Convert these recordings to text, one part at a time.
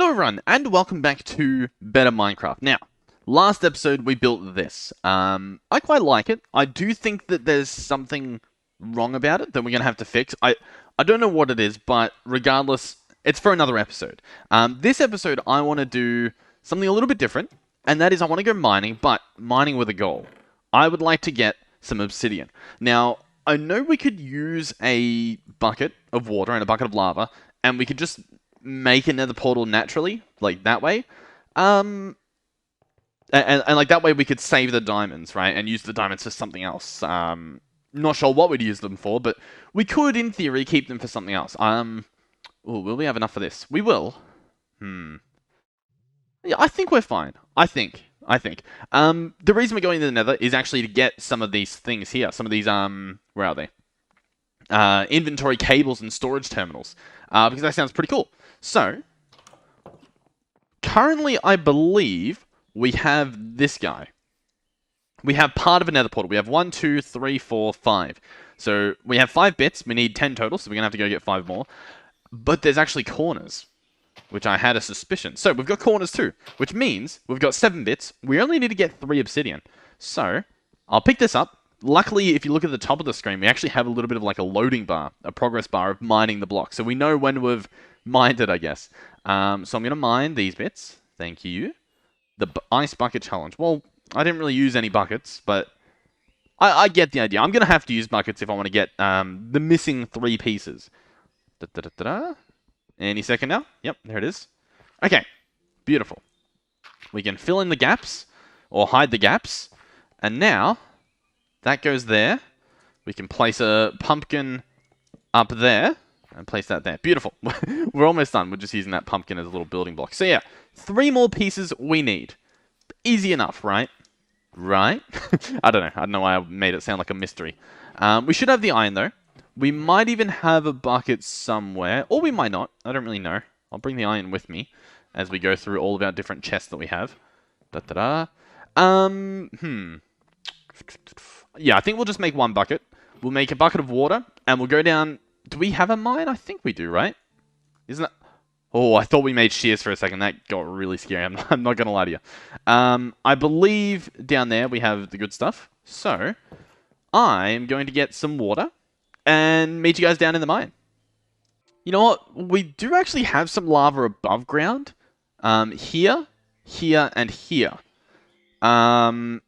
Hello everyone, and welcome back to Better Minecraft. Now, last episode we built this. I quite like it. I do think that there's something wrong about it that we're going to have to fix. I don't know what it is, but regardless, it's for another episode. This episode I want to do something a little bit different, and that is I want to go mining, but mining with a goal. I would like to get some obsidian. Now, I know we could use a bucket of water and a bucket of lava, and we could just make another portal naturally, like that way. And like that way we could save the diamonds, right? And use the diamonds for something else. Not sure what we'd use them for, but we could, in theory, keep them for something else. Ooh, will we have enough for this? We will. Yeah, I think we're fine. I think. The reason we're going to the nether is actually to get some of these things here. Some of these, where are they? Inventory cables and storage terminals. Because that sounds pretty cool. So, currently I believe we have this guy. We have part of a nether portal. We have 1, 2, 3, 4, 5. So, we have 5 bits. We need 10 total, so we're going to have to go get 5 more. But there's actually corners, which I had a suspicion. So, we've got corners too, which means we've got 7 bits. We only need to get 3 obsidian. So, I'll pick this up. Luckily, if you look at the top of the screen, we actually have a little bit of like a loading bar, a progress bar of mining the block. So we know when we've mined it, I guess. So I'm going to mine these bits. Thank you. The ice bucket challenge. Well, I didn't really use any buckets, but I get the idea. I'm going to have to use buckets if I want to get the missing 3 pieces. Any second now? Yep, there it is. Okay, beautiful. We can fill in the gaps, or hide the gaps. And now, that goes there. We can place a pumpkin up there. And place that there. Beautiful. We're almost done. We're just using that pumpkin as a little building block. So yeah, 3 more pieces we need. Easy enough, right? Right? I don't know. I don't know why I made it sound like a mystery. We should have the iron, though. We might even have a bucket somewhere. Or we might not. I don't really know. I'll bring the iron with me as we go through all of our different chests that we have. Yeah, I think we'll just make 1 bucket. We'll make a bucket of water, and we'll go down. Do we have a mine? I think we do, right? Isn't that... Oh, I thought we made shears for a second. That got really scary. I'm not going to lie to you. I believe down there we have the good stuff. So, I'm going to get some water and meet you guys down in the mine. You know what? We do actually have some lava above ground. Here, and here. That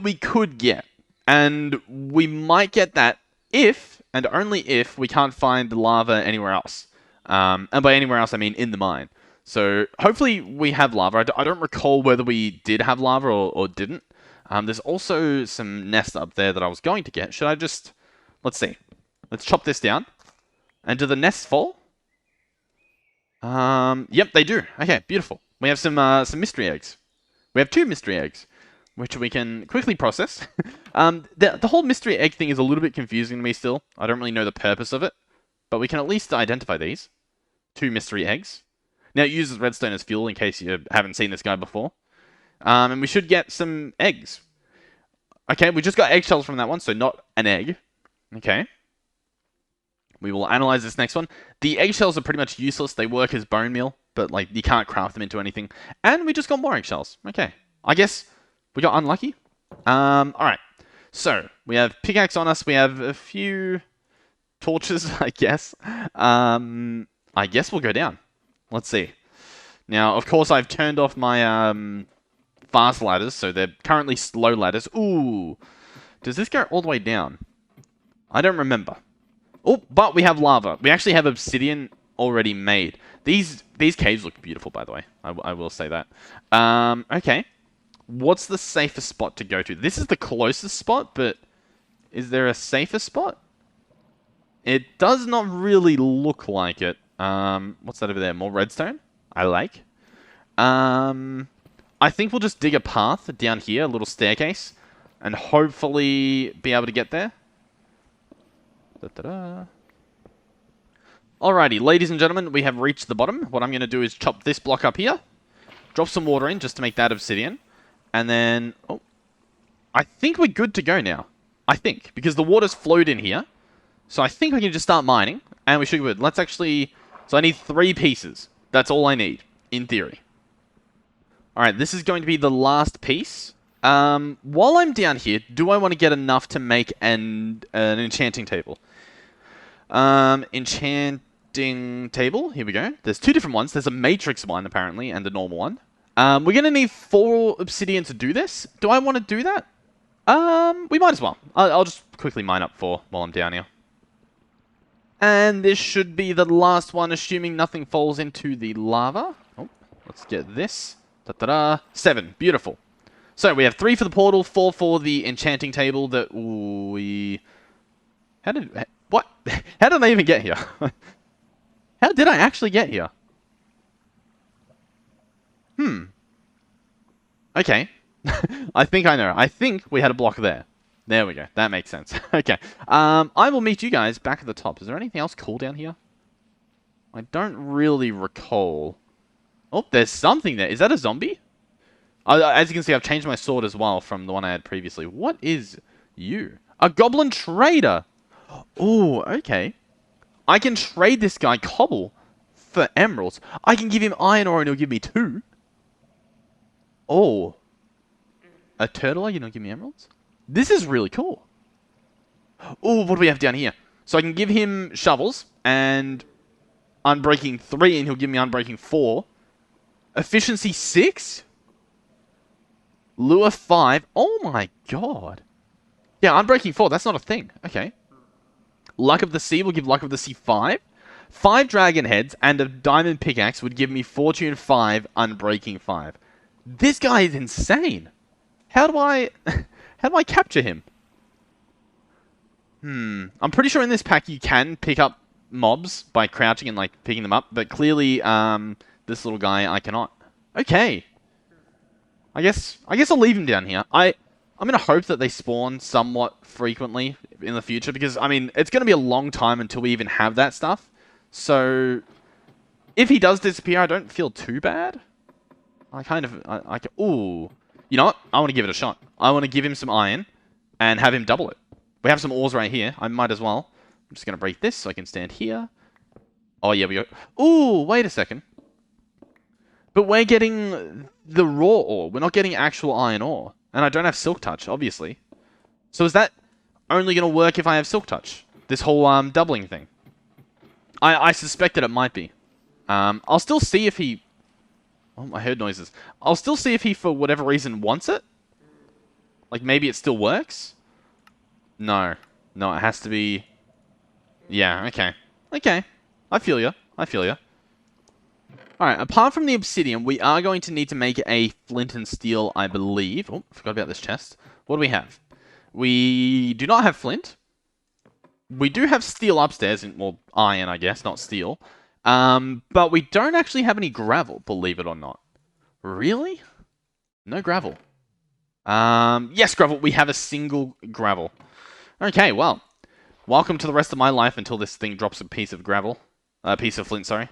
we could get. And we might get that if, and only if, we can't find lava anywhere else. And by anywhere else, I mean in the mine. So, hopefully we have lava. I don't recall whether we did have lava or didn't. There's also some nests up there that I was going to get. Should I just... Let's see. Let's chop this down. And do the nests fall? Yep, they do. Okay, beautiful. We have some mystery eggs. We have 2 mystery eggs, which we can quickly process. The whole mystery egg thing is a little bit confusing to me still. I don't really know the purpose of it. But we can at least identify these. 2 mystery eggs. Now it uses redstone as fuel in case you haven't seen this guy before. And we should get some eggs. Okay, we just got eggshells from that one, so not an egg. Okay. We will analyze this next one. The eggshells are pretty much useless. They work as bone meal, but like you can't craft them into anything. And we just got more eggshells. Okay. I guess we got unlucky. Alright. So, we have pickaxe on us. We have a few torches, I guess. I guess we'll go down. Let's see. Now, of course, I've turned off my fast ladders, so they're currently slow ladders. Ooh. Does this go all the way down? I don't remember. Oh, but we have lava. We actually have obsidian already made. These caves look beautiful, by the way. I will say that. Okay. What's the safest spot to go to? This is the closest spot, but is there a safer spot? It does not really look like it. What's that over there? More redstone? I like. I think we'll just dig a path down here, a little staircase, and hopefully be able to get there. Alrighty, ladies and gentlemen, we have reached the bottom. What I'm going to do is chop this block up here, drop some water in just to make that obsidian, and then... Oh, I think we're good to go now. I think, because the water's flowed in here. So I think I can just start mining, and we should be good. Let's actually... So I need 3 pieces. That's all I need. In theory. Alright, this is going to be the last piece. While I'm down here, do I want to get enough to make an enchanting table? Enchanting table. Here we go. There's two different ones. There's a matrix one, apparently, and a normal one. We're going to need 4 obsidian to do this. Do I want to do that? We might as well. I'll just quickly mine up 4 while I'm down here. And this should be the last one, assuming nothing falls into the lava. Oh, let's get this. Ta-da-da. 7. Beautiful. So we have 3 for the portal, 4 for the enchanting table that we... What? How did I even get here? How did I actually get here? Okay. I think I know. I think we had a block there. There we go. That makes sense. Okay. I will meet you guys back at the top. Is there anything else cool down here? I don't really recall. Oh, there's something there. Is that a zombie? As you can see, I've changed my sword as well from the one I had previously. What is you? A goblin trader. Oh, okay. I can trade this guy cobble for emeralds. I can give him iron ore and he'll give me 2. Oh. A turtle egg and he'll give me emeralds? This is really cool. Oh, what do we have down here? So I can give him shovels and unbreaking 3 and he'll give me unbreaking 4. Efficiency 6? Lure 5. Oh my god. Yeah, unbreaking 4. That's not a thing. Okay. Luck of the Sea will give Luck of the Sea 5. 5 dragon heads and a diamond pickaxe would give me Fortune 5, unbreaking 5. This guy is insane. How do I capture him? I'm pretty sure in this pack you can pick up mobs by crouching and like picking them up, but clearly this little guy I cannot. Okay. I guess I'll leave him down here. I'm going to hope that they spawn somewhat frequently in the future, because, I mean, it's going to be a long time until we even have that stuff. So, if he does disappear, I don't feel too bad. Ooh. You know what? I want to give it a shot. I want to give him some iron and have him double it. We have some ores right here. I might as well. I'm just going to break this so I can stand here. Oh, yeah, we go. Ooh, wait a second. But we're getting the raw ore. We're not getting actual iron ore. And I don't have Silk Touch, obviously. So is that only going to work if I have Silk Touch? This whole doubling thing. I suspect that it might be. I'll still see if he... Oh, I heard noises. I'll still see if he, for whatever reason, wants it. Like, maybe it still works? No. No, it has to be... Yeah, okay. Okay. I feel ya. I feel ya. Alright, apart from the obsidian, we are going to need to make a flint and steel, I believe. Oh, forgot about this chest. What do we have? We do not have flint. We do have steel upstairs, well, iron, I guess, not steel. But we don't actually have any gravel, believe it or not. Really? No gravel. Yes, gravel. We have a single gravel. Okay, well. Welcome to the rest of my life until this thing drops a piece of gravel. A piece of flint, sorry.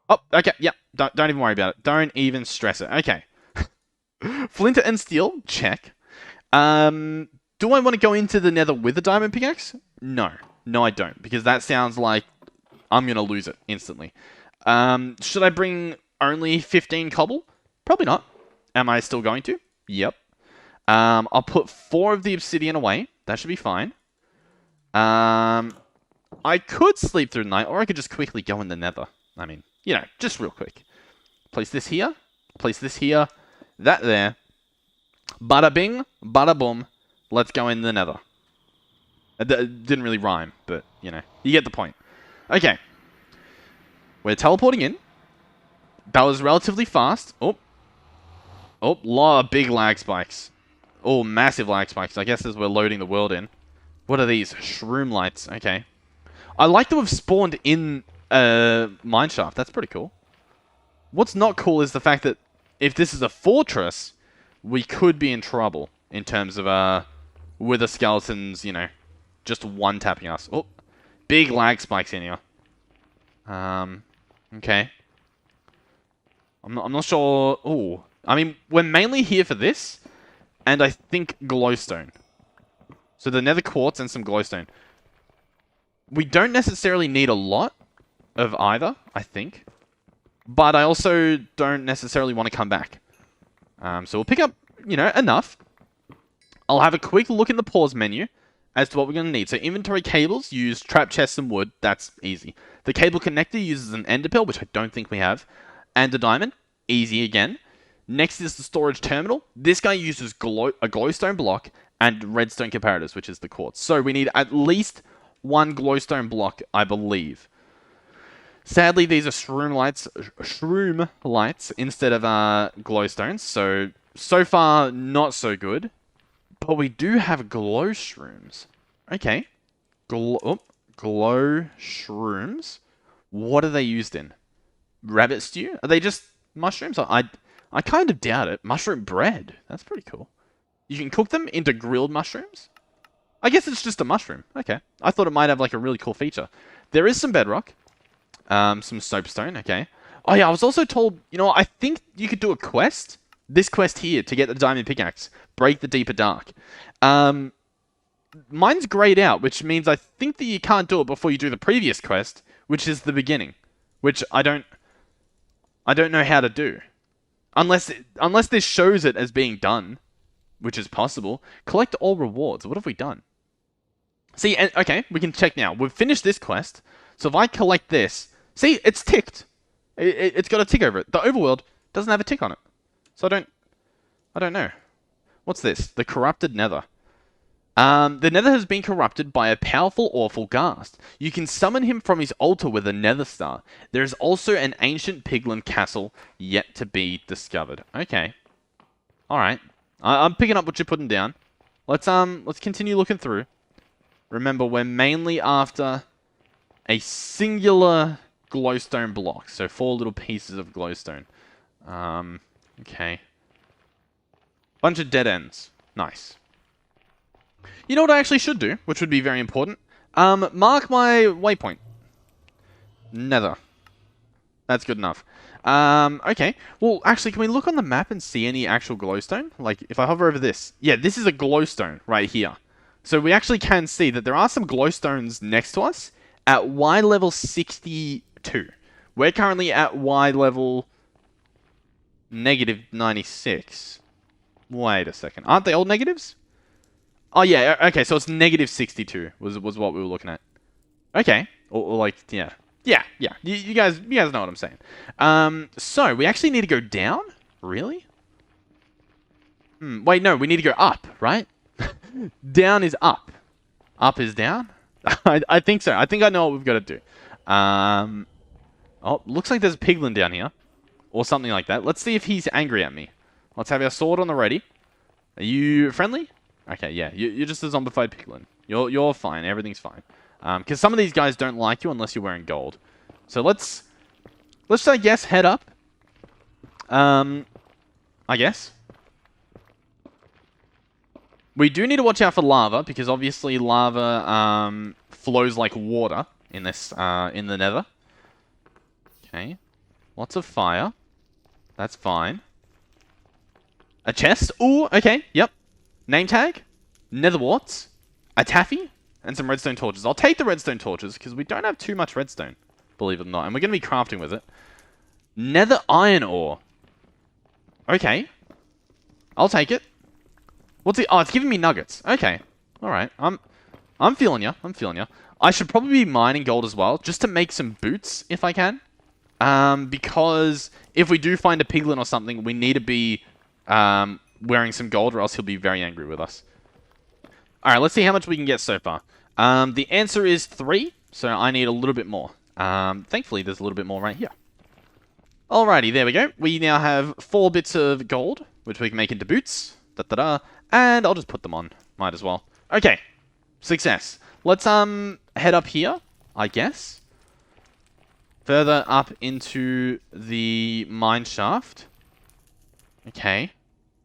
Oh, okay, yeah. Don't even worry about it. Don't even stress it. Okay. Flint and steel, check. Do I want to go into the nether with a diamond pickaxe? No. No, I don't. Because that sounds like I'm going to lose it instantly. Should I bring only 15 cobble? Probably not. Am I still going to? Yep. I'll put 4 of the obsidian away. That should be fine. I could sleep through the night, or I could just quickly go in the nether. I mean, you know, just real quick. Place this here. Place this here. That there. Bada bing, bada boom. Let's go in the nether. It didn't really rhyme, but, you know, you get the point. Okay. We're teleporting in. That was relatively fast. Oh. Oh, lot of big lag spikes. Oh, massive lag spikes. I guess as we're loading the world in. What are these? Shroom lights. Okay. I like to have spawned in a mineshaft. That's pretty cool. What's not cool is the fact that if this is a fortress, we could be in trouble in terms of wither skeletons, you know, just one-tapping us. Oh, big lag spikes in here. Okay. I'm not sure. Oh, I mean, we're mainly here for this, and I think glowstone. So the nether quartz and some glowstone. We don't necessarily need a lot of either, I think. but I also don't necessarily want to come back. So we'll pick up, enough. I'll have a quick look in the pause menu as to what we're going to need. So inventory cables, use trap chests and wood. That's easy. The cable connector uses an ender pearl, which I don't think we have, and a diamond. Easy again. Next is the storage terminal. This guy uses a glowstone block and redstone comparators, which is the quartz. So we need at least one glowstone block, I believe. Sadly, these are shroom lights instead of glowstones. So far, not so good. But we do have glow shrooms. Okay. Glow shrooms. What are they used in? Rabbit stew? Are they just mushrooms? I kind of doubt it. Mushroom bread. That's pretty cool. You can cook them into grilled mushrooms? I guess it's just a mushroom. Okay. I thought it might have like a really cool feature. There is some bedrock. Some soapstone. Okay. Oh yeah, I was also told, I think you could do a quest. This quest here to get the diamond pickaxe. Break the deeper dark. Mine's grayed out, which means I think that you can't do it before you do the previous quest, which is the beginning. Which I don't know how to do. Unless this shows it as being done, which is possible. Collect all rewards. What have we done? See, okay, we can check now. We've finished this quest. So if I collect this, see, it's ticked. It's got a tick over it. The overworld doesn't have a tick on it. So I don't know. What's this? The corrupted nether. The nether has been corrupted by a powerful, awful ghast. You can summon him from his altar with a nether star. There is also an ancient piglin castle yet to be discovered. Okay. Alright. I'm picking up what you're putting down. Let's continue looking through. Remember, we're mainly after a singular glowstone block. So 4 little pieces of glowstone. Okay. Bunch of dead ends. Nice. You know what I actually should do, which would be very important? Mark my waypoint. Nether. That's good enough. Okay. Well, actually, can we look on the map and see any actual glowstone? Like, if I hover over this. Yeah, this is a glowstone right here. So we actually can see that there are some glowstones next to us at Y level 62. We're currently at Y level negative 96. Wait a second. Aren't they all negatives? Oh, yeah. Okay, so it's negative 62 was what we were looking at. Okay. Or like, yeah. Yeah. You guys know what I'm saying. So, we actually need to go down? Really? Wait, no. We need to go up, right? Down is up. Up is down? I think so. I think I know what we've got to do. Oh, looks like there's a piglin down here. Or something like that. Let's see if he's angry at me. Let's have our sword on the ready. Are you friendly? Okay, yeah. You're just a zombified piglin. You're fine. Everything's fine. Because some of these guys don't like you unless you're wearing gold. So let's I guess, head up. I guess. We do need to watch out for lava, because obviously lava flows like water in this in the nether. Okay. Lots of fire. That's fine. A chest? Ooh, okay, yep. Name tag, nether warts, a taffy, and some redstone torches. I'll take the redstone torches, because we don't have too much redstone, believe it or not. And we're going to be crafting with it. Nether iron ore. Okay. I'll take it. What's it? Oh, it's giving me nuggets. Okay. Alright. I'm feeling ya. I'm feeling ya. I should probably be mining gold as well, just to make some boots, if I can. Because if we do find a piglin or something, we need to be wearing some gold, or else he'll be very angry with us. Alright, let's see how much we can get so far. The answer is 3, so I need a little bit more. Thankfully, there's a little bit more right here. Alrighty, there we go. We now have 4 bits of gold, which we can make into boots. And I'll just put them on. Might as well. Okay. Success. Let's head up here, I guess. Further up into the mine shaft. Okay.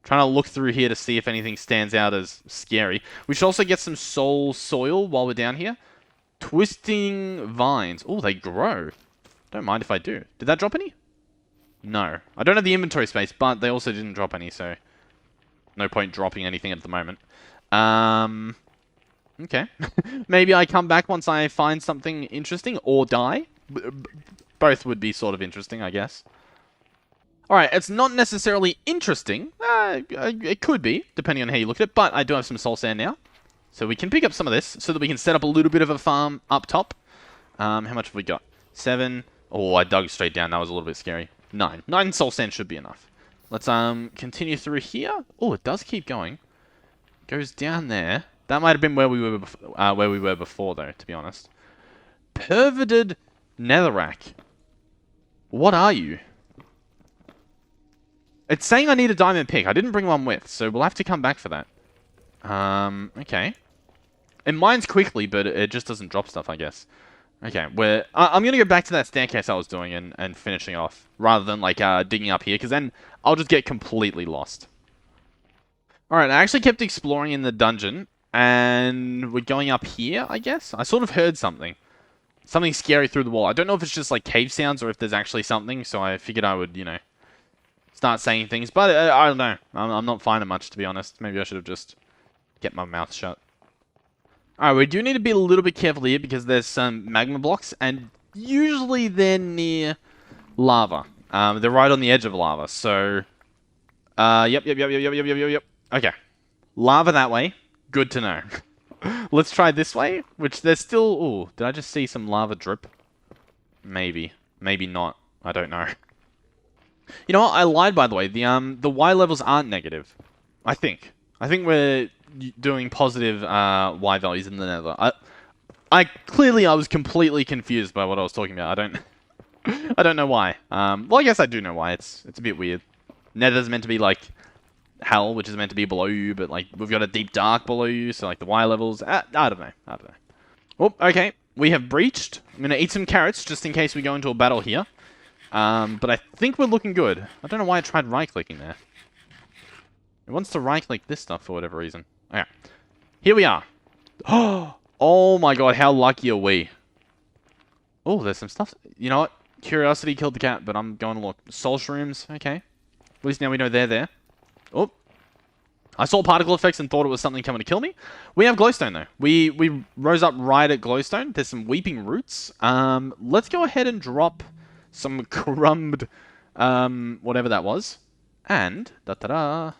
Trying to look through here to see if anything stands out as scary. We should also get some soul soil while we're down here. Twisting vines. Oh, they grow. Don't mind if I do. Did that drop any? No. I don't have the inventory space, but they also didn't drop any, so no point dropping anything at the moment. Okay. Maybe I come back once I find something interesting, or die. Both would be sort of interesting, I guess. Alright, it's not necessarily interesting. It could be, depending on how you look at it, but I do have some soul sand now. So we can pick up some of this, so that we can set up a little bit of a farm up top. How much have we got? 7. Oh, I dug straight down. That was a little bit scary. 9. 9 soul sand should be enough. Let's continue through here. Oh, it does keep going. Goes down there. That might have been where we were before, though, to be honest. Perverted netherrack. What are you? It's saying I need a diamond pick. I didn't bring one with, so we'll have to come back for that. Okay. It mines quickly, but it just doesn't drop stuff, I guess. Okay, I'm going to go back to that staircase I was doing and finishing off, rather than, like, digging up here, because then I'll just get completely lost. Alright, I actually kept exploring in the dungeon, and we're going up here, I guess? I sort of heard something. Something scary through the wall. I don't know if it's just, like, cave sounds, or if there's actually something, so I figured I would, you know, start saying things, but I don't know. I'm not finding much, to be honest. Maybe I should have just kept my mouth shut. Alright, we do need to be a little bit careful here because there's some magma blocks, and usually they're near lava. They're right on the edge of lava, so... Yep. Okay. Lava that way. Good to know. Let's try this way, which there's still... Ooh, did I just see some lava drip? Maybe. Maybe not. I don't know. You know what? I lied, by the way. The Y levels aren't negative. I think. I think we're doing positive Y values in the nether. I was completely confused by what I was talking about. I don't know why. Well, I guess I do know why. It's a bit weird. Nether's meant to be like hell, which is meant to be below you, but like we've got a deep dark below you, so like the Y levels. I don't know. Oh, okay. We have breached. I'm gonna eat some carrots just in case we go into a battle here. But I think we're looking good. I don't know why I tried right-clicking there. It wants to right-click this stuff for whatever reason. Okay. Here we are. Oh my god, how lucky are we? Oh, there's some stuff. You know what? Curiosity killed the cat, but I'm going to look. Soul shrooms. Okay. At least now we know they're there. Oh. I saw particle effects and thought it was something coming to kill me. We have glowstone, though. We rose up right at glowstone. There's some weeping roots. Let's go ahead and drop some crumbed, whatever that was. And, da-da-da.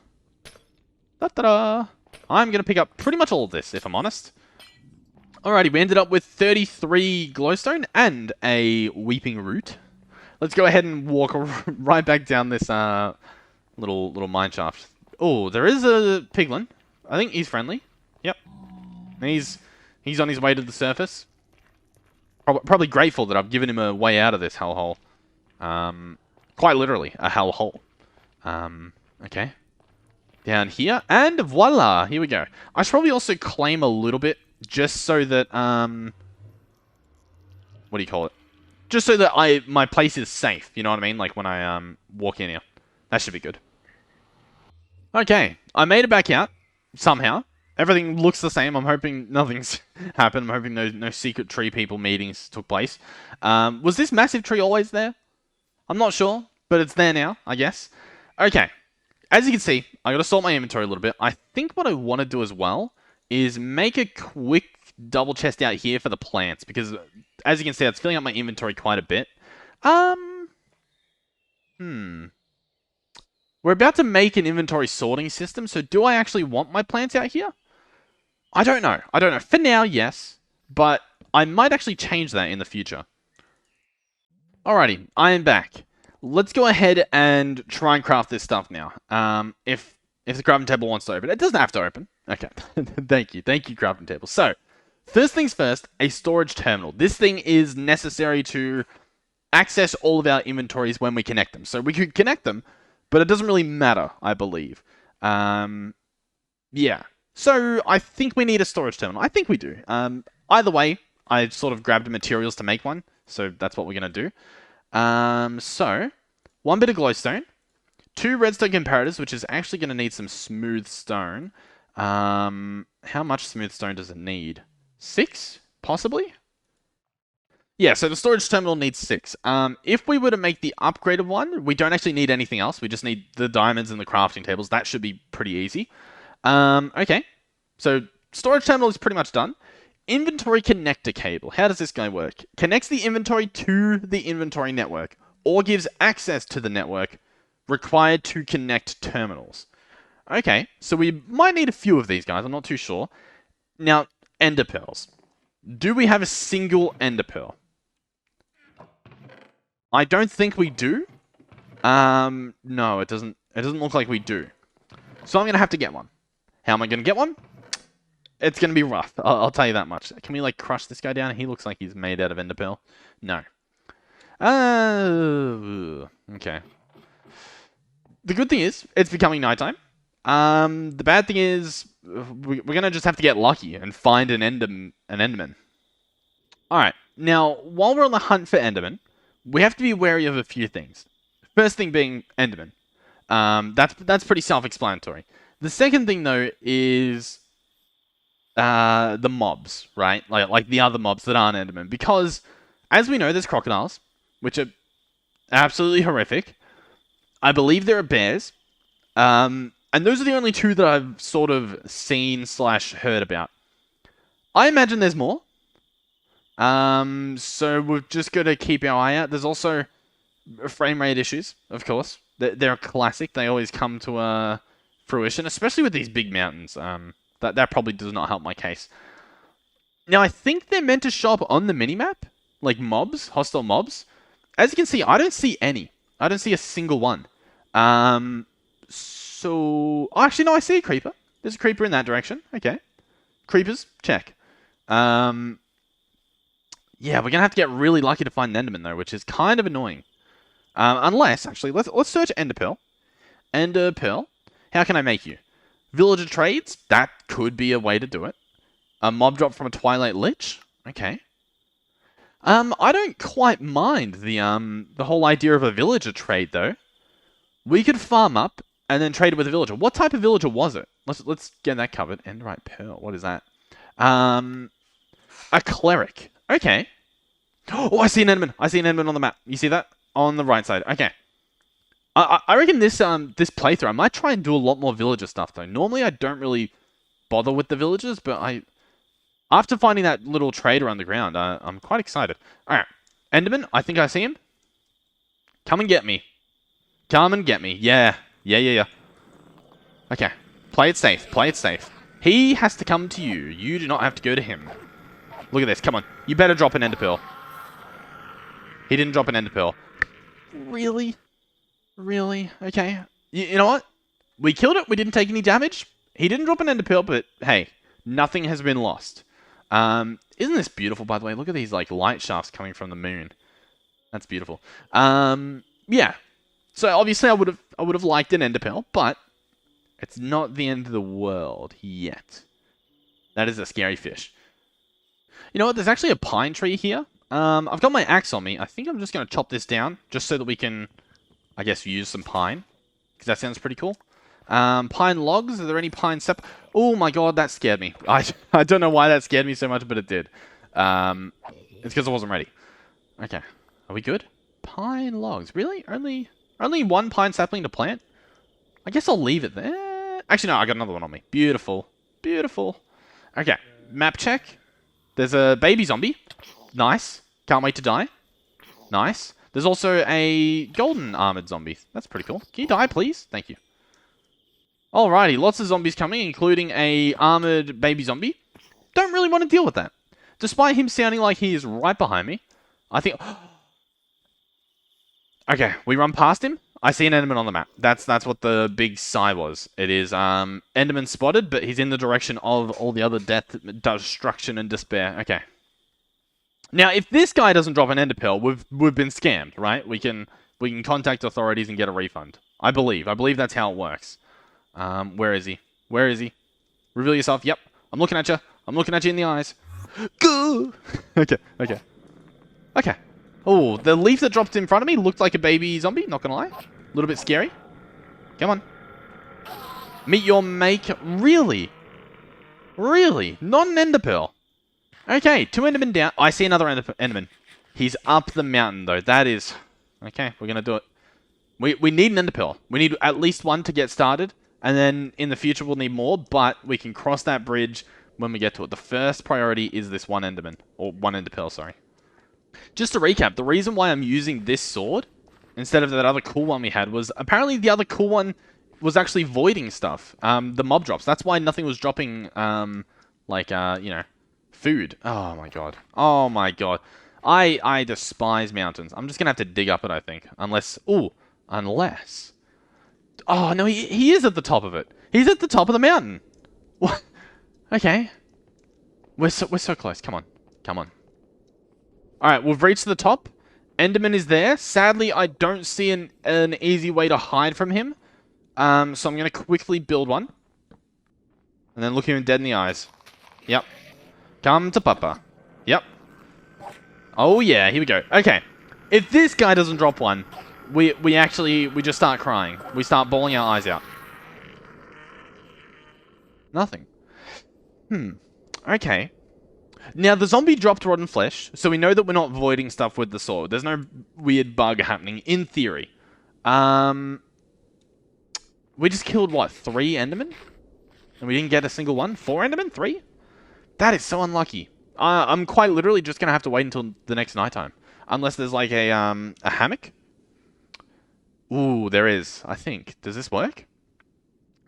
Da-da-da. I'm going to pick up pretty much all of this, if I'm honest. Alrighty, we ended up with 33 glowstone and a weeping root. Let's go ahead and walk right back down this little mine shaft. Oh, there is a piglin. I think he's friendly. Yep. And he's on his way to the surface. Probably grateful that I've given him a way out of this hellhole. Quite literally, a hellhole. Okay. Down here, and voila! Here we go. I should probably also claim a little bit, just so that, what do you call it? Just so that my place is safe, you know what I mean? Like when I, walk in here. That should be good. Okay, I made it back out, somehow. Everything looks the same. I'm hoping nothing's happened. I'm hoping no secret tree people meetings took place. Was this massive tree always there? I'm not sure, but it's there now, I guess. Okay, as you can see, I got to sort my inventory a little bit. I think what I want to do as well is make a quick double chest out here for the plants, because as you can see, it's filling up my inventory quite a bit. We're about to make an inventory sorting system, so do I actually want my plants out here? I don't know. For now, yes, but I might actually change that in the future. Alrighty, I am back. Let's go ahead and try and craft this stuff now. If the crafting table wants to open. It doesn't have to open. Okay. Thank you, crafting table. So, first things first, a storage terminal. This thing is necessary to access all of our inventories when we connect them. So we could connect them, but it doesn't really matter, I believe. Yeah. So, I think we need a storage terminal. I think we do. Either way, I sort of grabbed materials to make one, so that's what we're going to do. So, 1 bit of glowstone, 2 redstone comparators, which is actually going to need some smooth stone. How much smooth stone does it need? 6? Possibly? Yeah, so the storage terminal needs 6. If we were to make the upgraded one, we don't actually need anything else. We just need the diamonds and the crafting tables. That should be pretty easy. Okay. So, storage terminal is pretty much done. Inventory connector cable. How does this guy work? Connects the inventory to the inventory network, or gives access to the network required to connect terminals. Okay, so we might need a few of these guys. I'm not too sure. Now, ender pearls. Do we have a single ender pearl? I don't think we do. No, it doesn't. It doesn't look like we do. So I'm gonna have to get one. How am I gonna get one? It's gonna be rough. I'll tell you that much. Can we like crush this guy down? He looks like he's made out of ender pearl. No. Okay. The good thing is it's becoming nighttime. The bad thing is we're gonna just have to get lucky and find an enderman. All right. Now, while we're on the hunt for enderman, we have to be wary of a few things. First thing being enderman. That's pretty self-explanatory. The second thing though is the mobs, right? Like the other mobs that aren't endermen, because as we know, there's crocodiles, which are absolutely horrific. I believe there are bears, and those are the only two that I've sort of seen / heard about. I imagine there's more. So we've just got to keep our eye out. There's also frame rate issues, of course. They're a classic. They always come to fruition, especially with these big mountains. That probably does not help my case. Now, I think they're meant to show up on the minimap, like mobs, hostile mobs. As you can see, I don't see any. I don't see a single one. So... Oh, actually, no, I see a creeper. There's a creeper in that direction. Okay. Creepers, check. Yeah, we're going to have to get really lucky to find an enderman, though, which is kind of annoying. Unless, actually, let's search ender pearl. Ender pearl. How can I make you? Villager trades? That could be a way to do it. A mob drop from a twilight lich? Okay. I don't quite mind the whole idea of a villager trade, though. We could farm up and then trade it with a villager. What type of villager was it? Let's get that covered. Enderite pearl. What is that? A cleric. Okay. Oh, I see an enderman. I see an enderman on the map. You see that? On the right side. Okay. I reckon this playthrough, I might try and do a lot more villager stuff, though. Normally, I don't really bother with the villagers, but after finding that little trader underground, I'm quite excited. Alright. Enderman, I think I see him. Come and get me. Come and get me. Yeah. Yeah. Okay. Play it safe. Play it safe. He has to come to you. You do not have to go to him. Look at this. Come on. You better drop an ender pearl. He didn't drop an ender pearl. Really? Really? Okay. You know what? We killed it. We didn't take any damage. He didn't drop an ender pearl, but hey, nothing has been lost. Isn't this beautiful, by the way? Look at these like light shafts coming from the moon. That's beautiful. Yeah. So obviously I would have liked an ender pearl, but it's not the end of the world yet. That is a scary fish. You know what? There's actually a pine tree here. I've got my axe on me. I think I'm just going to chop this down just so that we can, I guess, use some pine. Because that sounds pretty cool. Pine logs. Are there any pine sap? Oh my god, that scared me. I don't know why that scared me so much, but it did. It's because I wasn't ready. Okay. Are we good? Pine logs. Really? Only one pine sapling to plant? I guess I'll leave it there. Actually, no, I got another one on me. Beautiful. Beautiful. Okay. Map check. There's a baby zombie. Nice. Can't wait to die. Nice. There's also a golden armored zombie. That's pretty cool. Can you die, please? Thank you. Alrighty, lots of zombies coming, including a armored baby zombie. Don't really want to deal with that. Despite him sounding like he is right behind me, I think... Okay, we run past him. I see an enderman on the map. That's what the big sigh was. It is enderman spotted, but he's in the direction of all the other death, destruction, and despair. Okay. Now, if this guy doesn't drop an ender pearl, we've been scammed, right? We can contact authorities and get a refund. I believe that's how it works. Where is he? Where is he? Reveal yourself. Yep. I'm looking at you. I'm looking at you in the eyes. Go. Okay. Oh, the leaf that dropped in front of me looked like a baby zombie, not gonna lie. A little bit scary. Come on. Meet your make. Really? Really? Not an ender pearl. Okay, 2 endermen down. I see another enderman. He's up the mountain, though. That is... Okay, we're gonna do it. We need an ender pearl. We need at least one to get started. And then in the future we'll need more, but we can cross that bridge when we get to it. The first priority is this one Enderman. Or one Ender Pearl, sorry. Just to recap, the reason why I'm using this sword instead of that other cool one we had was apparently the other cool one was actually voiding stuff. The mob drops. That's why nothing was dropping, you know, food. Oh my god. Oh my god. I despise mountains. I'm just gonna have to dig up it, I think. Unless... Ooh. Unless... Oh, no, he is at the top of it. He's at the top of the mountain. What? Okay. We're so close. Come on. Come on. Alright, we've reached the top. Enderman is there. Sadly, I don't see an easy way to hide from him. So I'm going to quickly build one. And then look him dead in the eyes. Yep. Come to Papa. Yep. Oh yeah, here we go. Okay. If this guy doesn't drop one, we just start crying. We start bawling our eyes out. Nothing. Okay. Now, the zombie dropped rotten flesh, so we know that we're not voiding stuff with the sword. There's no weird bug happening, in theory. We just killed, what, 3 Endermen? And we didn't get a single one? 4 Endermen? 3? That is so unlucky. I'm quite literally just going to have to wait until the next nighttime. Unless there's, like, a hammock? Ooh, there is, I think. Does this work?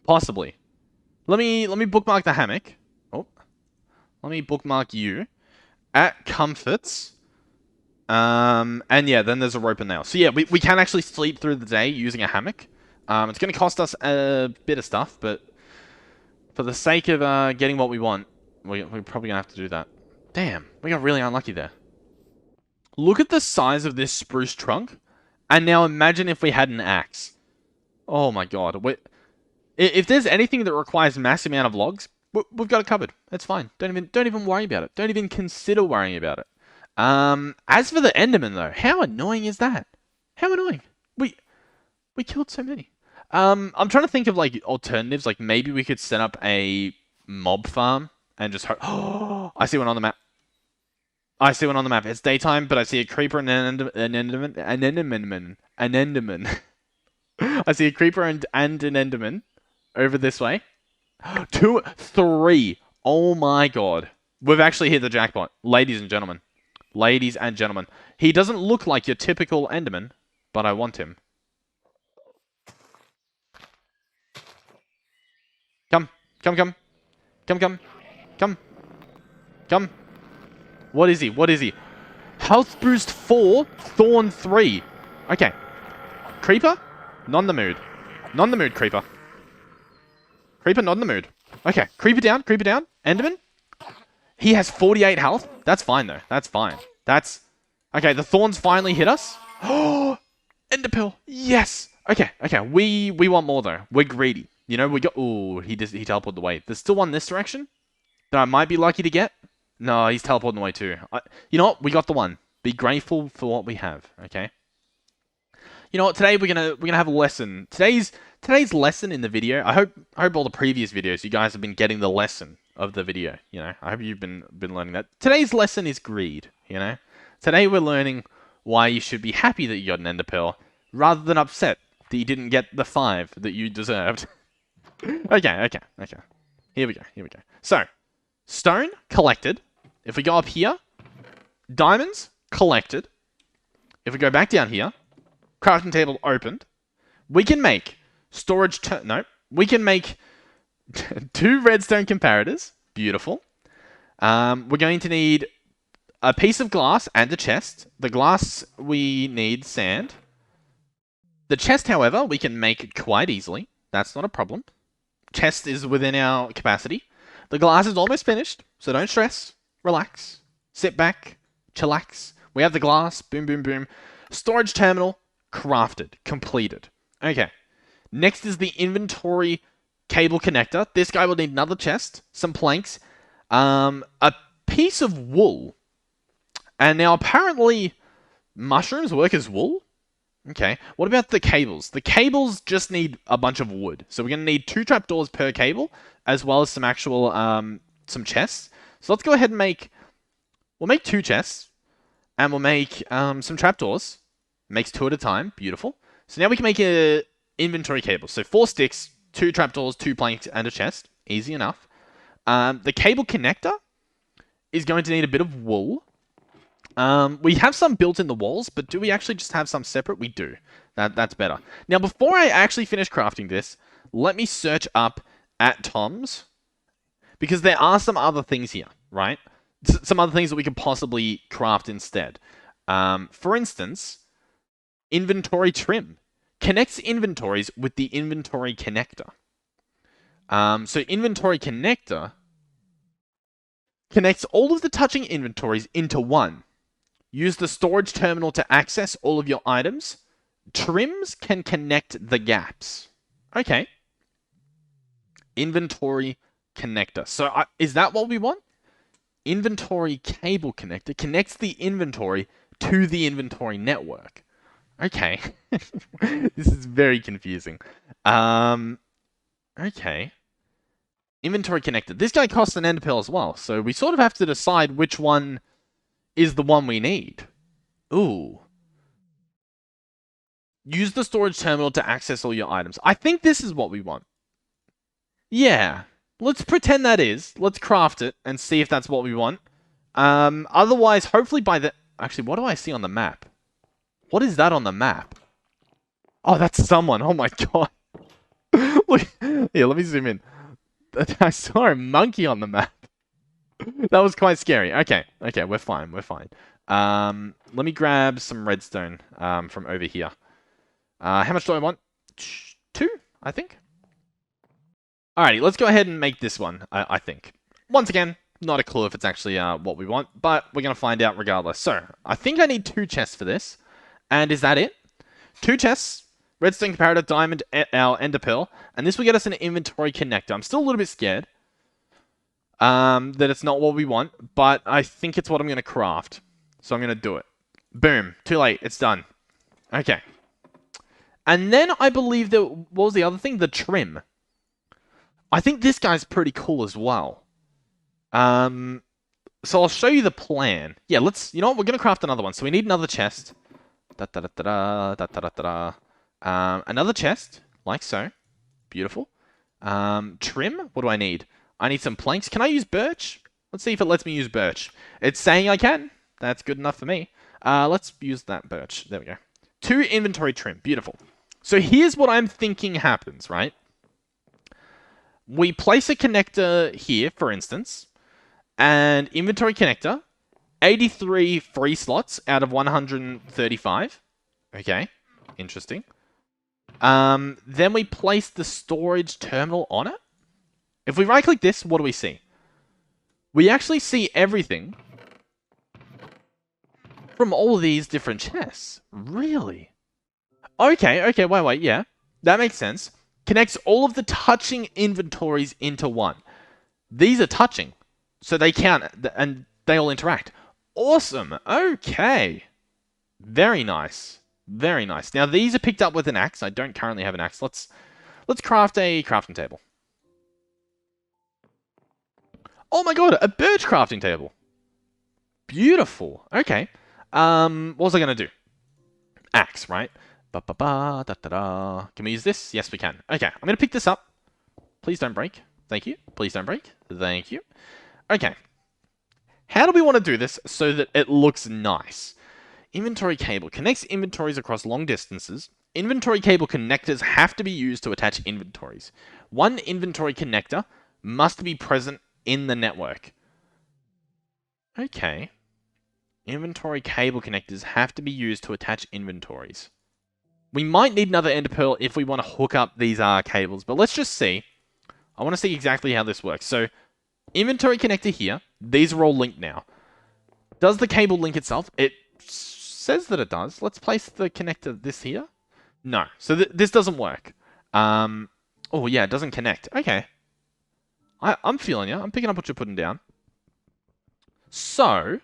Possibly. Let me bookmark the hammock. Oh. Let me bookmark you. At comforts. And yeah, then there's a rope and nail. So yeah, we can actually sleep through the day using a hammock. It's going to cost us a bit of stuff, but for the sake of getting what we want, we're probably going to have to do that. Damn, we got really unlucky there. Look at the size of this spruce trunk. And now imagine if we had an axe. Oh my god. If there's anything that requires a massive amount of logs, we've got it covered. It's fine. Don't even worry about it. Don't even consider worrying about it. As for the Enderman though, how annoying is that? How annoying. We killed so many. I'm trying to think of like alternatives. Like maybe we could set up a mob farm and just hope. Oh, I see one on the map. I see one on the map. It's daytime, but I see a creeper and an Enderman. I see a creeper and an Enderman over this way. 2, 3. Oh my god. We've actually hit the jackpot. Ladies and gentlemen. Ladies and gentlemen. He doesn't look like your typical Enderman, but I want him. Come. Come, come. Come, come. Come. Come. What is he? What is he? Health boost 4, thorn 3. Okay. Creeper? Not in the mood. Not in the mood, Creeper. Creeper, not in the mood. Okay, Creeper down, Creeper down. Enderman? He has 48 health. That's fine, though. That's fine. That's... Okay, the thorns finally hit us. Oh! Ender Pearl. Yes! Okay, okay. We want more, though. We're greedy. You know, we got... Ooh, he teleported away. There's still one this direction that I might be lucky to get. No, he's teleporting away too. You know what? We got the one. Be grateful for what we have, okay? You know what? Today we're gonna have a lesson. Today's lesson in the video. I hope all the previous videos you guys have been getting the lesson of the video. You know, I hope you've been learning that. Today's lesson is greed. You know, today we're learning why you should be happy that you got an Ender Pearl rather than upset that you didn't get the 5 that you deserved. Okay. Here we go. So, stone collected. If we go up here, diamonds collected. If we go back down here, crafting table opened. We can make storage... we can make 2 redstone comparators. Beautiful. We're going to need a piece of glass and a chest. The glass, we need sand. The chest, however, we can make quite easily. That's not a problem. Chest is within our capacity. The glass is almost finished, so don't stress. Relax. Sit back. Chillax. We have the glass. Boom, boom, boom. Storage terminal. Crafted. Completed. Okay. Next is the inventory cable connector. This guy will need another chest. Some planks. A piece of wool. And now apparently mushrooms work as wool. Okay. What about the cables? The cables just need a bunch of wood. So we're going to need 2 trapdoors per cable, as well as some actual, some chests. So let's go ahead and we'll make 2 chests, and we'll make some trapdoors. Makes 2 at a time. Beautiful. So now we can make a inventory cable. So 4 sticks, 2 trapdoors, 2 planks, and a chest. Easy enough. The cable connector is going to need a bit of wool. We have some built in the walls, but do we actually just have some separate? We do. That's better. Now, before I actually finish crafting this, let me search up at Tom's, because there are some other things here, right? Some other things that we could possibly craft instead. For instance, inventory trim. Connects inventories with the inventory connector. So inventory connector connects all of the touching inventories into one. Use the storage terminal to access all of your items. Trims can connect the gaps. Okay. Inventory connector. So is that what we want? Inventory cable connector connects the inventory to the inventory network. Okay. This is very confusing. Okay. Inventory connector. This guy costs an ender pearl as well, so we sort of have to decide which one is the one we need. Ooh. Use the storage terminal to access all your items. I think this is what we want. Yeah. Let's pretend that is. Let's craft it and see if that's what we want. Otherwise, hopefully by the... Actually, what do I see on the map? What is that on the map? Oh, that's someone. Oh my god. Look. Here, let me zoom in. I saw a monkey on the map. That was quite scary. Okay, we're fine. Let me grab some redstone from over here. How much do I want? 2, I think. Alrighty, let's go ahead and make this one, I think. Once again, not a clue if it's actually what we want, but we're going to find out regardless. So, I think I need 2 chests for this. And is that it? 2 chests, redstone comparator, diamond, our ender pearl, and this will get us an inventory connector. I'm still a little bit scared that it's not what we want, but I think it's what I'm going to craft. So I'm going to do it. Boom. Too late. It's done. Okay. And then I believe that... What was the other thing? The trim. I think this guy's pretty cool as well. So I'll show you the plan. Yeah, let's... You know what? We're going to craft another one. So we need another chest. Another chest. Like so. Beautiful. Trim. What do I need? I need some planks. Can I use birch? Let's see if it lets me use birch. It's saying I can. That's good enough for me. Let's use that birch. There we go. 2 inventory trim. Beautiful. So here's what I'm thinking happens, right? We place a connector here, for instance, and inventory connector, 83 free slots out of 135. Okay, interesting. Then we place the storage terminal on it. If we right-click this, what do we see? We actually see everything from all of these different chests. Really? Okay, wait, yeah. That makes sense. Connects all of the touching inventories into one. These are touching, so they count, and they all interact. Awesome, okay. Very nice. Very nice. Now, these are picked up with an axe. I don't currently have an axe. Let's craft a crafting table. Oh my god, a birch crafting table. Beautiful. Okay. What was I going to do? Axe, right? Can we use this? Yes, we can. Okay, I'm going to pick this up. Please don't break. Thank you. Please don't break. Thank you. Okay. How do we want to do this so that it looks nice? Inventory cable connects inventories across long distances. Inventory cable connectors have to be used to attach inventories. One inventory connector must be present in the network. Okay. Inventory cable connectors have to be used to attach inventories. We might need another ender pearl if we want to hook up these cables, but let's just see. I want to see exactly how this works. So, inventory connector here. These are all linked now. Does the cable link itself? It says that it does. Let's place the connector this here. No. So this doesn't work. Oh, yeah, it doesn't connect. Okay. I'm feeling you. I'm picking up what you're putting down. So...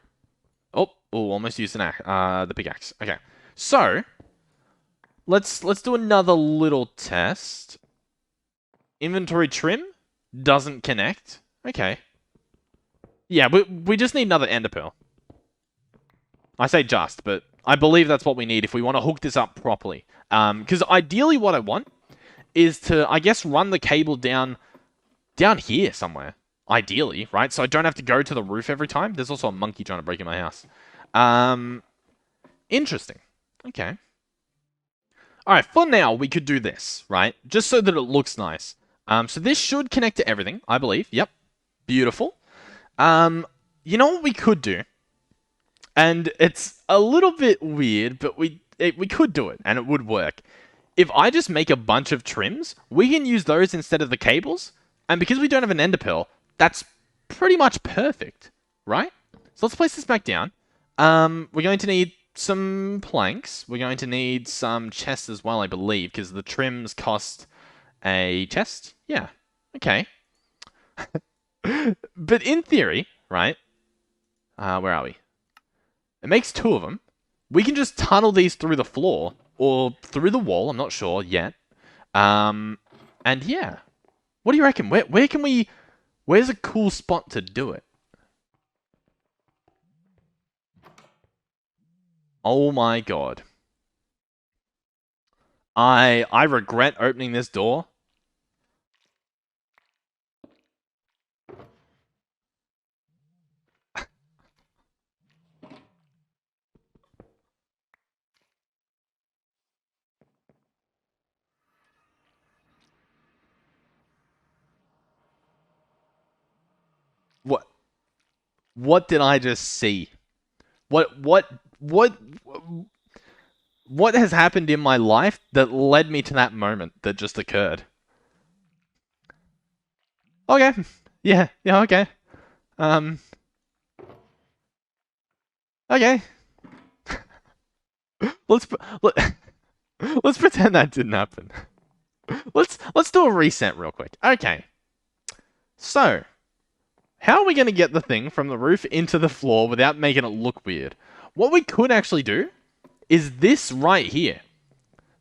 Oh, almost used the pickaxe. Okay. So, let's do another little test. Inventory trim doesn't connect. Okay. Yeah, we just need another ender pearl. I say just, but I believe that's what we need if we want to hook this up properly. Because ideally what I want is to, I guess, run the cable down here somewhere. ideally, right? So I don't have to go to the roof every time. There's also a monkey trying to break in my house. Um, interesting. Okay. All right, for now, we could do this, right? Just so that it looks nice. So this should connect to everything, I believe. Yep. Beautiful. You know what we could do? And it's a little bit weird, but we could do it, and it would work. If I just make a bunch of trims, we can use those instead of the cables. And because we don't have an ender pearl, that's pretty much perfect, right? So let's place this back down. We're going to need some planks. We're going to need some chests as well, I believe, because the trims cost a chest. Yeah. Okay. But in theory, right? Where are we? It makes two of them. We can just tunnel these through the floor or through the wall. I'm not sure yet. And yeah, what do you reckon? Where can we? Where's a cool spot to do it? Oh my god. I regret opening this door. What what did I just see? What what has happened in my life that led me to that moment that just occurred? Okay. Yeah, yeah, okay. Um okay. Let's let, let's pretend that didn't happen. Let's do a reset real quick. Okay. So, how are we going to get the thing from the roof into the floor without making it look weird? What we could actually do is this right here.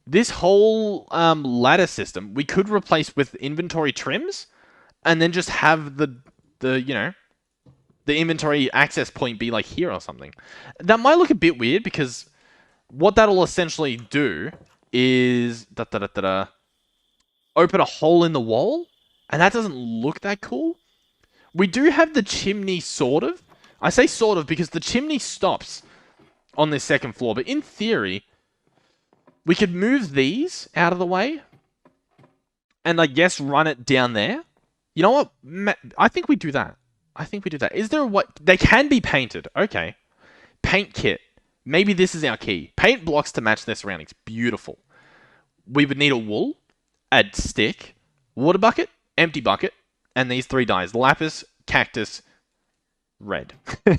This whole ladder system we could replace with inventory trims, and then just have the you know the inventory access point be like here or something. That might look a bit weird because what that'll essentially do is open a hole in the wall, and that doesn't look that cool. We do have the chimney, sort of. I say sort of because the chimney stops on this second floor, but in theory, we could move these out of the way and I guess run it down there. You know what? I think we do that. I think we do that. Is there a what? They can be painted. Okay. Paint kit. Maybe this is our key. Paint blocks to match their surroundings. Beautiful. We would need a wool, a stick, water bucket, empty bucket, and these three dyes. Lapis, cactus, red.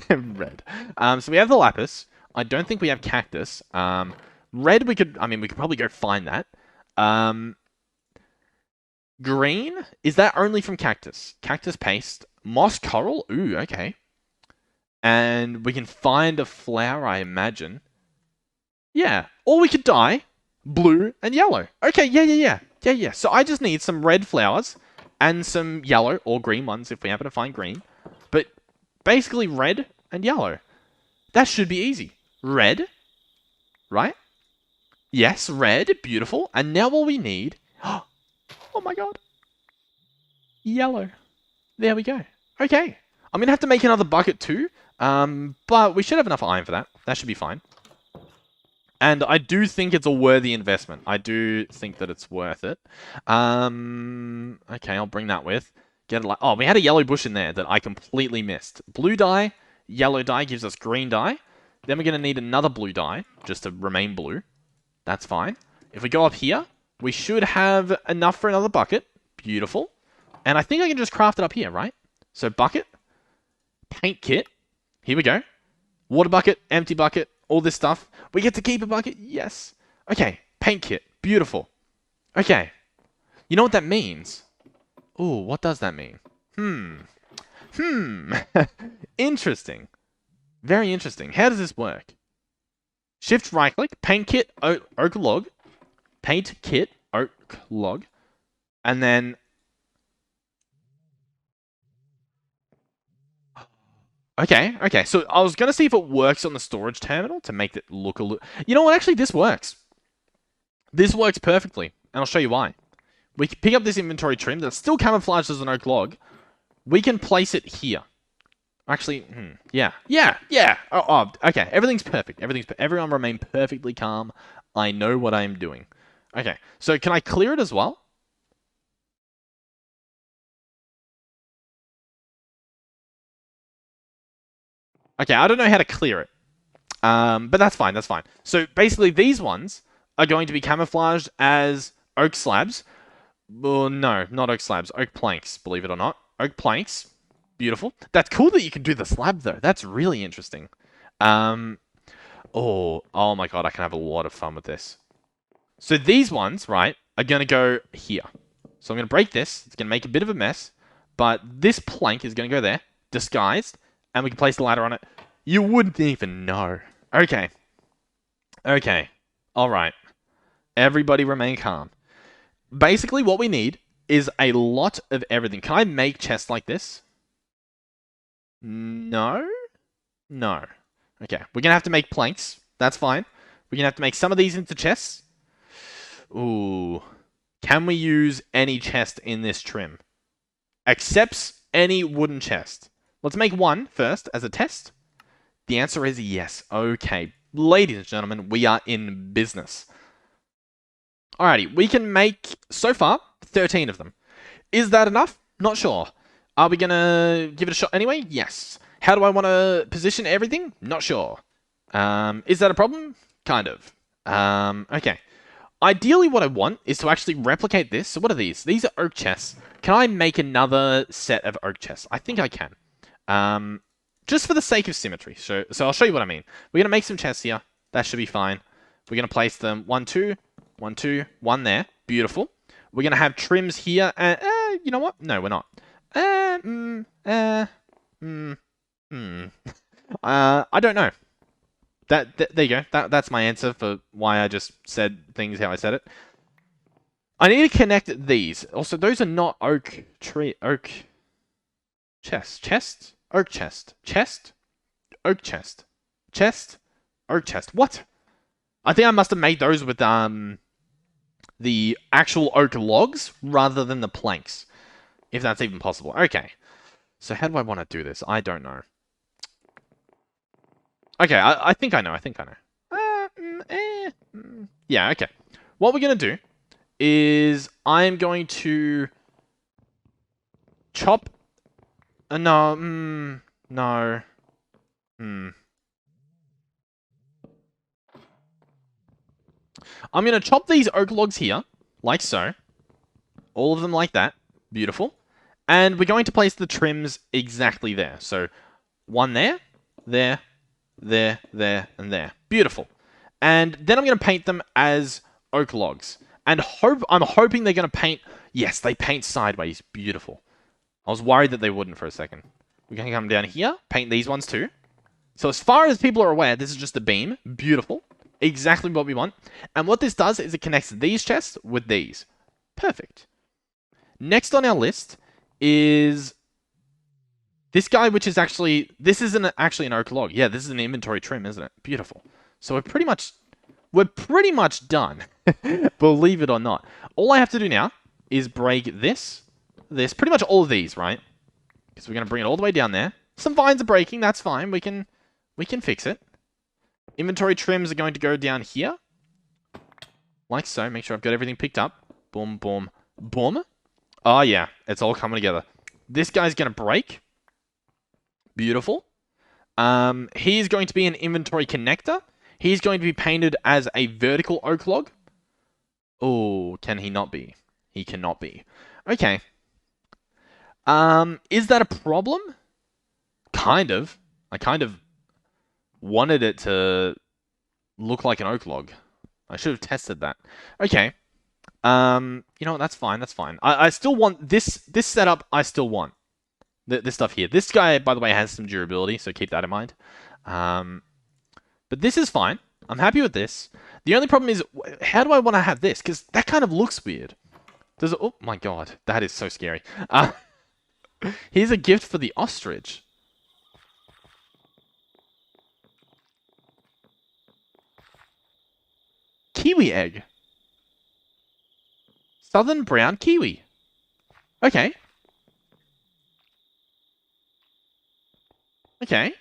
Red. So we have the lapis. I don't think we have cactus. Red, we could probably go find that. Green, is that only from cactus? Cactus paste. Moss coral, ooh, okay. And we can find a flower, I imagine. Yeah, or we could dye blue and yellow. Okay, yeah. So I just need some red flowers and some yellow or green ones if we happen to find green. But basically red and yellow. That should be easy. Red, right? Yes, red, beautiful. And now all we need... Oh my god. Yellow. There we go. Okay. I'm going to have to make another bucket too. But we should have enough iron for that. That should be fine. And I do think it's a worthy investment. I do think that it's worth it. Okay, I'll bring that with. Oh, we had a yellow bush in there that I completely missed. Blue dye, yellow dye gives us green dye. Then we're going to need another blue dye, just to remain blue. That's fine. If we go up here, we should have enough for another bucket. Beautiful. And I think I can just craft it up here, right? So bucket, paint kit. Here we go. Water bucket, empty bucket, all this stuff. We get to keep a bucket. Yes. Okay, paint kit. Beautiful. Okay. You know what that means? Ooh, what does that mean? Interesting. Very interesting. How does this work? Shift right click, paint kit, oak log. Paint kit, oak log. And then... Okay. So I was going to see if it works on the storage terminal to make it look a little... You know what? Actually, this works. This works perfectly. And I'll show you why. We can pick up this inventory trim that's still camouflaged as an oak log. we can place it here. Actually, yeah. Okay, everything's perfect. Everyone remain perfectly calm. I know what I am doing. Okay, so can I clear it as well? Okay, I don't know how to clear it. But that's fine, that's fine. So basically these ones are going to be camouflaged as oak slabs. Well, no, not oak slabs, oak planks, believe it or not. Oak planks. Beautiful. That's cool that you can do the slab though. That's really interesting. Um, oh my god, I can have a lot of fun with this. So these ones, right, are going to go here. So I'm going to break this. It's going to make a bit of a mess. But this plank is going to go there, disguised, and we can place the ladder on it. You wouldn't even know. Okay. Okay. All right. Everybody remain calm. Basically, what we need is a lot of everything. Can I make chests like this? No? No. Okay. We're going to have to make planks. That's fine. We're going to have to make some of these into chests. Ooh. Can we use any chest in this trim? Accepts any wooden chest. Let's make one first as a test. The answer is yes. Okay. Ladies and gentlemen, we are in business. Alrighty, we can make, so far, 13 of them. Is that enough? Not sure. Are we gonna give it a shot anyway? Yes. How do I want to position everything? Not sure. Is that a problem? Kind of. Okay. Ideally, what I want is to actually replicate this. So what are these? These are oak chests. Can I make another set of oak chests? I think I can. Just for the sake of symmetry. So I'll show you what I mean. We're going to make some chests here. That should be fine. We're going to place them 1, 2, 1, 2, 1 there. Beautiful. We're going to have trims here. You know what? No, we're not. I don't know. There you go. That's my answer for why I just said things how I said it. I need to connect these. Also, those are not oak chest. Oak chest. Oak chest. Oak chest. What? I think I must have made those with the actual oak logs rather than the planks, if that's even possible. Okay. So how do I want to do this? I don't know. Okay, I think I know. Yeah, okay. What we're going to do is I'm going to chop... no, no. I'm going to chop these oak logs here, like so. All of them like that. Beautiful. And we're going to place the trims exactly there. So, one there, there, and there. Beautiful. And then I'm going to paint them as oak logs. And I'm hoping they're going to paint... Yes, they paint sideways. Beautiful. I was worried that they wouldn't for a second. We're going to come down here, paint these ones too. So as far as people are aware, this is just a beam. Beautiful. Exactly what we want. And what this does is it connects these chests with these. Perfect. Next on our list is this guy, which is actually... This isn't actually an oak log. Yeah, this is an inventory trim, isn't it? Beautiful. So we're pretty much done. Believe it or not. All I have to do now is break this, pretty much all of these, right? Because we're going to bring it all the way down there. Some vines are breaking, that's fine. We can fix it. Inventory trims are going to go down here. Like so. Make sure I've got everything picked up. Boom, boom, boom. Oh, yeah. It's all coming together. This guy's going to break. Beautiful. He's going to be an inventory connector. He's going to be painted as a vertical oak log. Oh, can he not be? He cannot be. Okay. Is that a problem? Kind of. I kind of wanted it to look like an oak log. I should have tested that. Okay. You know what? That's fine. That's fine. I still want this setup. I still want this stuff here. This guy, by the way, has some durability, so keep that in mind. But this is fine. I'm happy with this. The only problem is, how do I want to have this? Because that kind of looks weird. Does it? Oh my god, that is so scary. Here's a gift for the ostrich. Kiwi egg. Southern brown kiwi. Okay. Okay.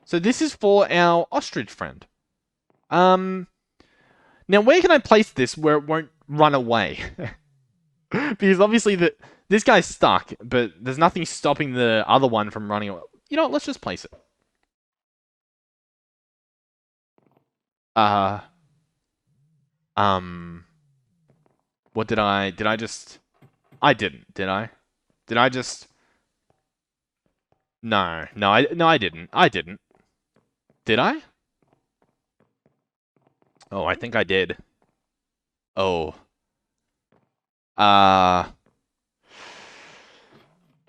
So this is for our ostrich friend. Now where can I place this where it won't run away? Because obviously this guy's stuck, but there's nothing stopping the other one from running away. You know what? Let's just place it. Uh, um, what did I just... I didn't, did I? Did I just... No, no, I didn't. I didn't. Did I? Oh, I think I did. Oh. Uh...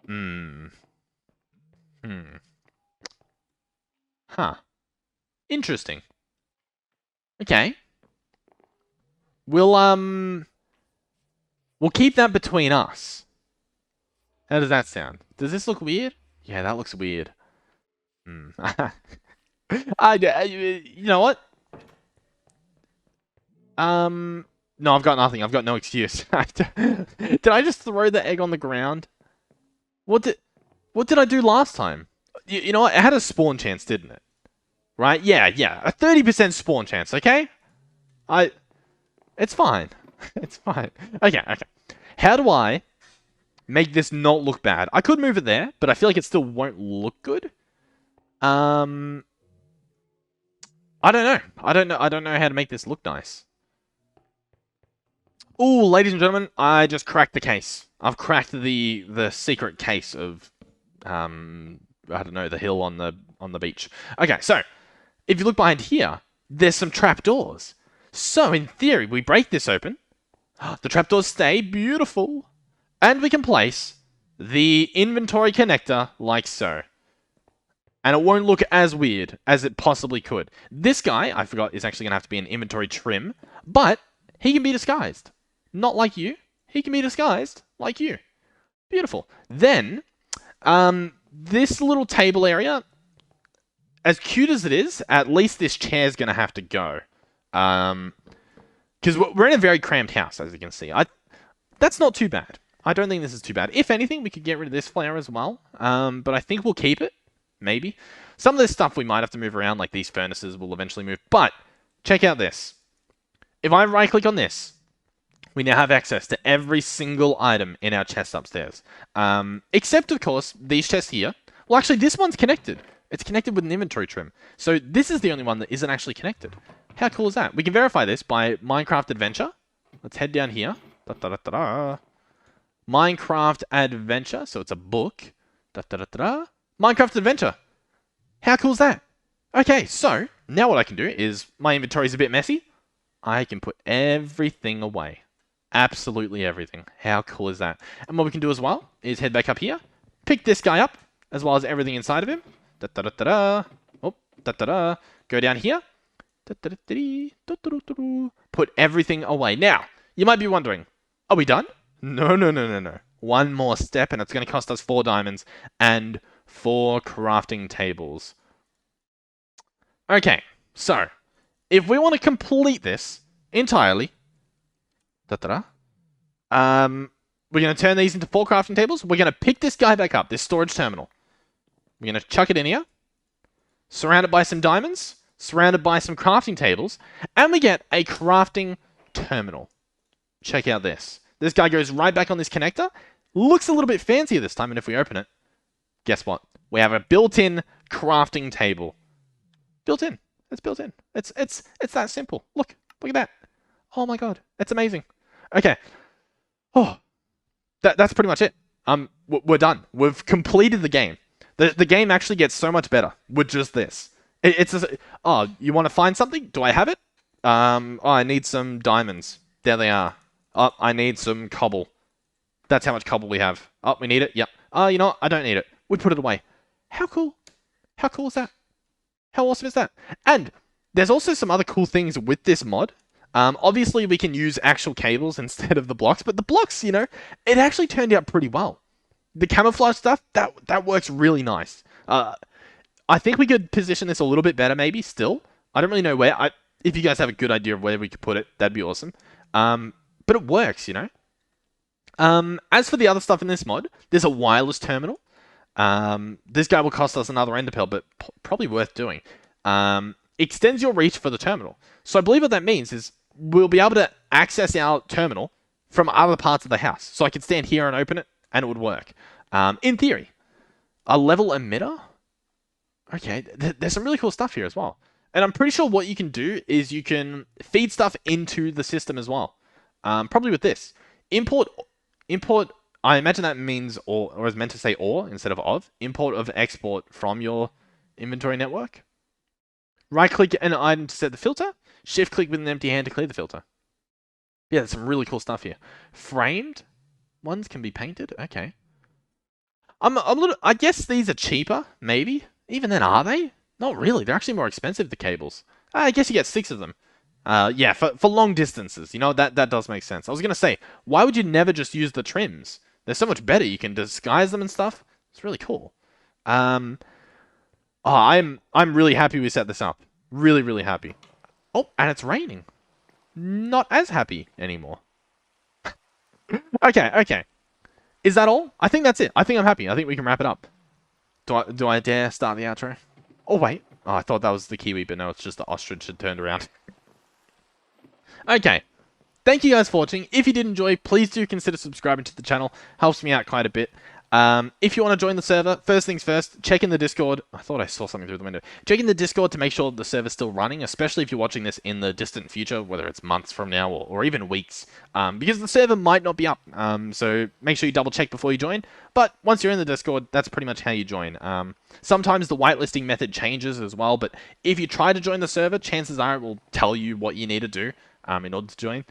Hmm. Hmm. Huh. Interesting. Okay. We'll, we'll keep that between us. How does that sound? Does this look weird? Yeah, that looks weird. Hmm. You know what? No, I've got nothing. I've got no excuse. Did I just throw the egg on the ground? What did, what did I do last time? You know what? It had a spawn chance, didn't it? Right? Yeah, yeah. A 30% spawn chance, okay? It's fine. It's fine. Okay, okay. How do I make this not look bad? I could move it there, but I feel like it still won't look good. I don't know. I don't know how to make this look nice. Ooh, ladies and gentlemen, I just cracked the case. I've cracked the secret case of I don't know, the hill on the beach. Okay, so if you look behind here, there's some trapdoors. So in theory, we break this open. The trapdoors stay beautiful, and we can place the inventory connector like so. And it won't look as weird as it possibly could. This guy, I forgot, is actually going to have to be an inventory trim, but he can be disguised. Not like you. He can be disguised like you. Beautiful. Then, this little table area, as cute as it is, at least this chair's going to have to go. Because we're in a very cramped house, as you can see. That's not too bad. I don't think this is too bad. If anything, we could get rid of this flower as well. But I think we'll keep it. Maybe. Some of this stuff we might have to move around, like these furnaces will eventually move. But, check out this. If I right-click on this, we now have access to every single item in our chest upstairs. Except, of course, these chests here. Well, actually, this one's connected. It's connected with an inventory trim. So this is the only one that isn't actually connected. How cool is that? We can verify this by Minecraft Adventure. Let's head down here. Da-da-da-da-da. Minecraft Adventure. So it's a book. Da-da-da-da-da. Minecraft Adventure. How cool is that? Okay, so now what I can do is, my inventory is a bit messy. I can put everything away. Absolutely everything. How cool is that? And what we can do as well is head back up here, pick this guy up, as well as everything inside of him. Da-da-da-da-da. Oh, da-da-da. Go down here. Da-da-da-da-da. Put everything away. Now, you might be wondering, are we done? No, no, no, no, no. One more step, and it's going to cost us 4 diamonds and 4 crafting tables. Okay, so if we want to complete this entirely, we're going to turn these into 4 crafting tables. We're going to pick this guy back up, this storage terminal. We're going to chuck it in here, surrounded by some diamonds, surrounded by some crafting tables, and we get a crafting terminal. Check out this. This guy goes right back on this connector. Looks a little bit fancier this time, and if we open it, guess what? We have a built-in crafting table. Built in. It's built in. It's that simple. Look at that. Oh my god, it's amazing. Okay. Oh, that's pretty much it. We're done. We've completed the game. The game actually gets so much better with just this. It's just, oh, you want to find something? Do I have it? Oh, I need some diamonds. There they are. Oh, I need some cobble. That's how much cobble we have. Oh, we need it. Yep. Oh, you know what? I don't need it. We put it away. How cool? How cool is that? How awesome is that? And there's also some other cool things with this mod. Obviously, we can use actual cables instead of the blocks, but the blocks, you know, it actually turned out pretty well. The camouflage stuff, that works really nice. I think we could position this a little bit better, maybe, still. I don't really know where. If you guys have a good idea of where we could put it, that'd be awesome. But it works, you know? As for the other stuff in this mod, there's a wireless terminal. This guy will cost us another ender pearl, but probably worth doing. Extends your reach for the terminal. So I believe what that means is we'll be able to access our terminal from other parts of the house. So I could stand here and open it, and it would work. In theory. A level emitter? Okay, there's some really cool stuff here as well. And I'm pretty sure what you can do is you can feed stuff into the system as well. Probably with this. Import, I imagine that means or is meant to say or instead of. Import of export from your inventory network. Right click an item to set the filter. Shift click with an empty hand to clear the filter. Yeah, there's some really cool stuff here. Framed ones can be painted. Okay. I'm a little. I guess these are cheaper, maybe. Even then, are they? Not really. They're actually more expensive, the cables. I guess you get 6 of them. Yeah, for long distances. You know, that does make sense. I was going to say, why would you never just use the trims? They're so much better. You can disguise them and stuff. It's really cool. I'm really happy we set this up. Really, really happy. Oh, and it's raining. Not as happy anymore. Okay. Is that all? I think that's it. I think I'm happy. I think we can wrap it up. Do I dare start the outro? Oh, wait. Oh, I thought that was the kiwi, but no, it's just the ostrich had turned around. Okay. Thank you guys for watching. If you did enjoy, please do consider subscribing to the channel. Helps me out quite a bit. If you want to join the server, first things first, check in the Discord. I thought I saw something through the window. Check in the Discord to make sure the server's still running, especially if you're watching this in the distant future, whether it's months from now or even weeks, because the server might not be up. So make sure you double check before you join. But once you're in the Discord, that's pretty much how you join. Sometimes the whitelisting method changes as well, but if you try to join the server, chances are it will tell you what you need to do in order to join.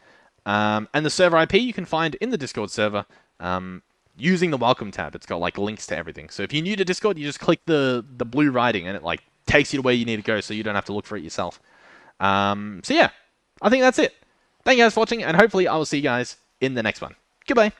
And the server IP you can find in the Discord server. Using the welcome tab. It's got like links to everything. So if you're new to Discord, you just click the blue writing and it like takes you to where you need to go so you don't have to look for it yourself. So yeah, I think that's it. Thank you guys for watching and hopefully I will see you guys in the next one. Goodbye.